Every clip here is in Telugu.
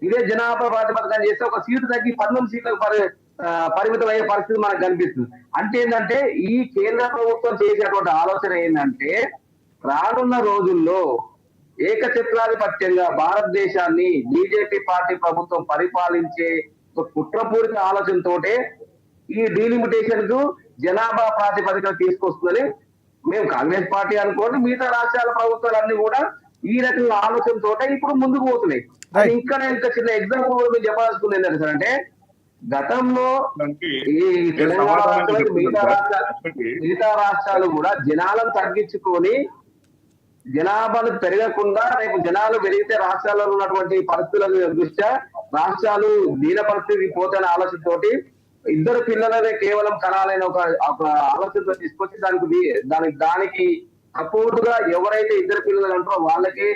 ఇదే జనాభా ప్రాతిపదికన చేస్తే ఒక సీటు తగ్గి 19 సీట్లకు పరిమితం అయ్యే పరిస్థితి మనకు కనిపిస్తుంది. అంటే ఏంటంటే ఈ కేంద్ర ప్రభుత్వం చేసేటువంటి ఆలోచన ఏంటంటే రానున్న రోజుల్లో ఏకఛత్రాధిపత్యంగా భారతదేశాన్ని బీజేపీ పార్టీ ప్రభుత్వం పరిపాలించే ఒక కుట్రపూరిత ఆలోచనతోటే ఈ డీలిమిటేషన్ కు జనాభా ప్రాతిపదికన తీసుకొస్తుందని మేము కాంగ్రెస్ పార్టీ అనుకోండి, మిగతా రాష్ట్రాల ప్రభుత్వాలన్నీ కూడా ఈ రకంగా ఆలోచనతో ఇప్పుడు ముందుకు పోతున్నాయి. ఇంకా చిన్న ఎగ్జాంపుల్ మేము చెప్పాల్సుకుంది ఏంటంటే సార్, అంటే గతంలో ఈ తెలంగాణ రాష్ట్రాలు మిగతా రాష్ట్రాలు కూడా జనాలను తగ్గించుకొని జనాభాను పెరగకుండా రేపు జనాలు పెరిగితే రాష్ట్రాల్లో ఉన్నటువంటి పరిస్థితుల దృష్ట్యా రాష్ట్రాలు దీన పరిస్థితి పోతున్న ఆలోచనతోటి ఇద్దరు పిల్లలనే కేవలం కనాలైన ఒక ఆలోచనతో తీసుకొచ్చి దానికి సపోర్ట్ గా ఎవరైతే ఇద్దరు పిల్లలు అంటారో వాళ్ళకి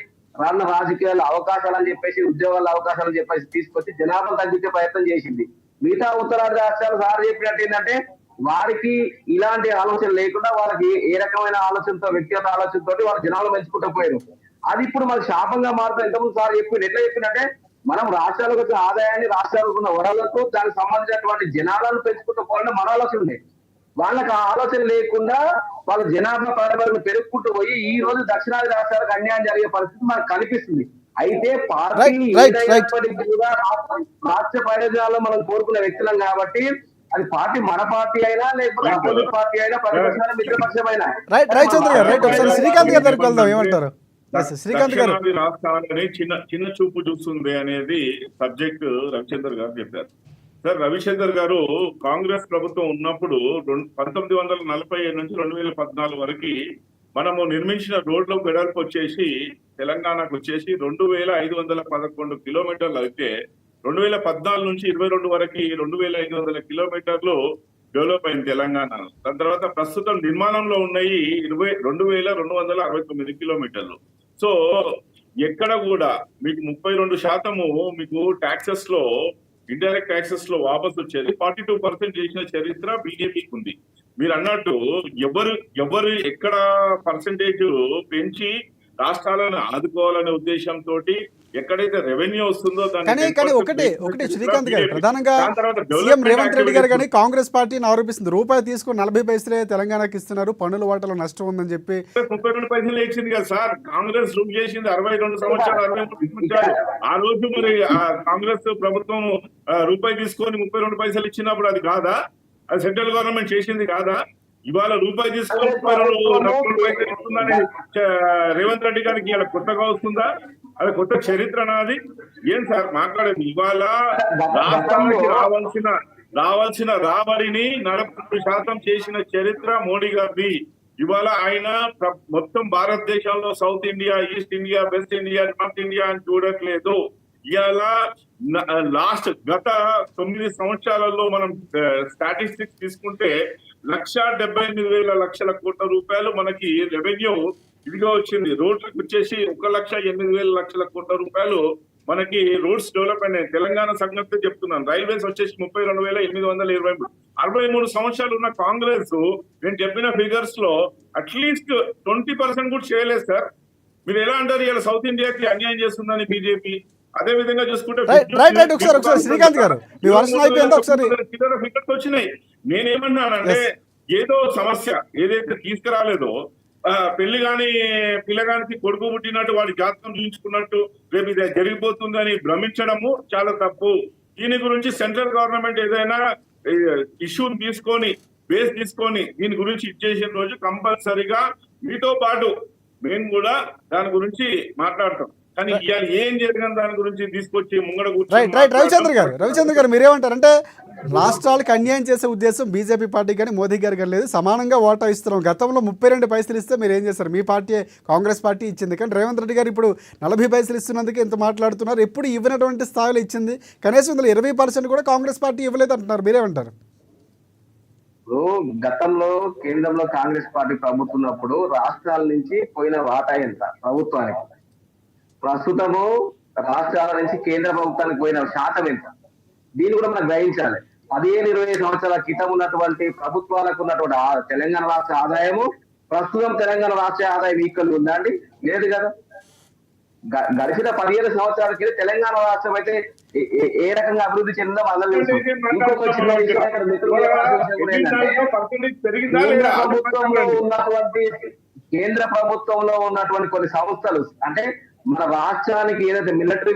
రాన్న రాజకీయాల అవకాశాలు అని చెప్పేసి, ఉద్యోగాల అవకాశాలు అని చెప్పేసి తీసుకొచ్చి జనాభాను తగ్గించే ప్రయత్నం చేసింది. మిగతా ఉత్తరాది రాష్ట్రాలు సార్ చెప్పినట్టు ఏంటంటే వారికి ఇలాంటి ఆలోచన లేకుండా వాళ్ళకి ఏ రకమైన ఆలోచనతో, వ్యక్తిగత ఆలోచనతో వాళ్ళ జనాలు పెంచుకుంటూ పోయారు. అది ఇప్పుడు మనకు శాపంగా మారుతుంది. ఇంతకుముందు సార్ ఎట్లా చెప్పినట్టే మనం రాష్ట్రాలకు వచ్చిన ఆదాయాన్ని, రాష్ట్రాలకు ఉన్న వరాలతో దానికి సంబంధించినటువంటి జనాలను పెంచుకుంటూ పోవాలని మన ఆలోచన ఉంది. వాళ్ళకి ఆ ఆలోచన లేకుండా వాళ్ళ జనాభా ప్రాతిపదికన పెరుగుకుంటూ పోయి ఈ రోజు దక్షిణాది రాష్ట్రాలకు అన్యాయం జరిగే పరిస్థితి మనకు కనిపిస్తుంది. అయితే పార్టీ ఏదైనప్పటికీ కూడా రాష్ట్ర ప్రయోజనాల్లో మనం కోరుకున్న వ్యక్తులం కాబట్టి అది పార్టీ మన పార్టీ అయినా లేకపోతే అపోజిట్ పార్టీ అయినా ప్రతిపక్షమైన మిత్రపక్షమైనా రాష్ట్రాలని చిన్న చూపు చూస్తుంది అనేది సబ్జెక్ట్ రవిచంద్ర గారు చెప్పారు. సార్, రవిశంకర్ గారు కాంగ్రెస్ ప్రభుత్వం ఉన్నప్పుడు 1947 నుంచి 2014 వరకు మనము నిర్మించిన రోడ్ల వెడల్పు వచ్చేసి తెలంగాణకు వచ్చేసి 2511 కిలోమీటర్లు అయితే 2014 నుంచి 22 వరకు 2500 కిలోమీటర్లు డెవలప్ అయింది తెలంగాణ. దాని తర్వాత ప్రస్తుతం నిర్మాణంలో ఉన్నాయి 2269 కిలోమీటర్లు. సో ఎక్కడ కూడా మీకు 32% మీకు ట్యాక్సెస్ లో, ఇండైరెక్ట్ ట్యాక్సెస్ లో వాపసు వచ్చేది. 42% చేసిన చరిత్ర బీజేపీకి ఉంది. మీరు అన్నట్టు ఎవరు ఎక్కడ పర్సంటేజ్ పెంచి రాష్ట్రాలను ఆదుకోవాలనే ఉద్దేశంతో ఎక్కడైతే రెవెన్యూ వస్తుందో కానీ ఒకటి శ్రీకాంత్ గారు, ప్రధానంగా సీఎం రేవంత్ రెడ్డి గారు కానీ కాంగ్రెస్ పార్టీని ఆరోపిస్తుంది. రూపాయి తీసుకుని 40 పైసలే తెలంగాణకి ఇస్తున్నారు, పన్నుల వాటలో నష్టం ఉందని చెప్పి. 32 పైసలు ఇచ్చింది కదా సార్, కాంగ్రెస్ రూల్ చేసింది 62 సంవత్సరాలు 63 ఆ రోజు మరి కాంగ్రెస్ ప్రభుత్వం రూపాయి తీసుకొని 32 పైసలు ఇచ్చినప్పుడు అది కాదా? అది సెంట్రల్ గవర్నమెంట్ చేసింది కాదా? ఇవాళ రూపాయి తీసుకొని 32 పైసలు ఇస్తుందని రేవంత్ రెడ్డి గారికి ఇలా కొత్తగా వస్తుందా? అది కొత్త చరిత్ర నాది ఏం సార్ మాట్లాడేది? ఇవాళ రాష్ట్రానికి రావాల్సిన రాబడిని 40% చేసిన చరిత్ర మోడీ గారిది. ఇవాళ ఆయన మొత్తం భారతదేశంలో south India, east India, west India, north India అని చూడట్లేదు. ఇవాళ గత 9 సంవత్సరాలలో మనం స్టాటిస్టిక్స్ తీసుకుంటే 1,78,000 కోట్ల రూపాయలు మనకి రెవెన్యూ ఇదిగా వచ్చింది. రోడ్లకు వచ్చేసి 1,08,000 కోట్ల రూపాయలు మనకి రోడ్స్ డెవలప్ అయినాయి. తెలంగాణ సంగతి చెప్తున్నాను. రైల్వేస్ వచ్చేసి 32,823. 63 సంవత్సరాలు ఉన్న కాంగ్రెస్ నేను చెప్పిన ఫిగర్స్ లో అట్లీస్ట్ 20% కూడా చేయలేదు సార్. మీరు ఎలా అంటారు ఇలా సౌత్ ఇండియాకి అన్యాయం చేస్తుందని బీజేపీ? అదే విధంగా చూసుకుంటే శ్రీకాంత్ గారు ఫిగర్స్ వచ్చినాయి. నేనేమన్నానంటే ఏదో సమస్య ఏదైతే తీసుకురాలేదో, పెళ్లి కాని పిల్లగానికి కొడుకు పుట్టినట్టు వాడి జాతకం చూపించుకున్నట్టు రేపు ఇది జరిగిపోతుందని భ్రమించడము చాలా తప్పు. దీని గురించి సెంట్రల్ గవర్నమెంట్ ఏదైనా ఇష్యూ తీసుకొని బేస్ తీసుకొని దీని గురించి ఇచ్చేసిన రోజు కంపల్సరిగా మీతో పాటు మేము కూడా దాని గురించి మాట్లాడతాం. కానీ ఇవాళ ఏం జరిగింది దాని గురించి తీసుకొచ్చి ముంగడ రవిచంద్ర గారు మీరేమంటారు? రాష్ట్రాలకు అన్యాయం చేసే ఉద్దేశం బీజేపీ పార్టీ కానీ మోదీ గారు కానీ లేదు, సమానంగా ఓటా ఇస్తున్నాం. గతంలో 32 పైసలు ఇస్తే మీరు ఏం చేస్తారు? మీ పార్టీ కాంగ్రెస్ పార్టీ ఇచ్చింది, కానీ రేవంత్ రెడ్డి గారు ఇప్పుడు 40 పైసలు ఇస్తున్నందుకు ఎంత మాట్లాడుతున్నారు? ఎప్పుడు ఇవ్వనటువంటి స్థాయిలో ఇచ్చింది, కనీసం ఇందులో 20% కూడా కాంగ్రెస్ పార్టీ ఇవ్వలేదు అంటున్నారు. మీరేమంటారు? గతంలో కేంద్రంలో కాంగ్రెస్ పార్టీ ప్రభుత్వం ఉన్నప్పుడు రాష్ట్రాల నుంచి పోయిన వాటా ఎంత ప్రభుత్వానికి, ప్రస్తుతము రాష్ట్రాల నుంచి కేంద్ర ప్రభుత్వానికి పోయిన శాతం ఎంత, దీన్ని కూడా మనం గ్రహించాలి. 15-20 సంవత్సరాల క్రితం ఉన్నటువంటి ప్రభుత్వాలకు ఉన్నటువంటి తెలంగాణ రాష్ట్ర ఆదాయము ప్రస్తుతం తెలంగాణ రాష్ట్ర ఆదాయం ఈక్వల్ ఉందా అండి? లేదు కదా. గడిచిన 15 సంవత్సరాల కింద తెలంగాణ రాష్ట్రం అయితే ఏ రకంగా అభివృద్ధి చెందిందో అందరూ తెలుసు. ఇంకొక చిన్న విషయం ఇక్కడ మిత్రులు చెప్పాల్సిన విషయం కూడా ఏంటంటే, కేంద్ర ప్రభుత్వంలో ఉన్నటువంటి కొన్ని సంస్థలు అంటే మన రాష్ట్రానికి ఏదైతే మిలిటరీ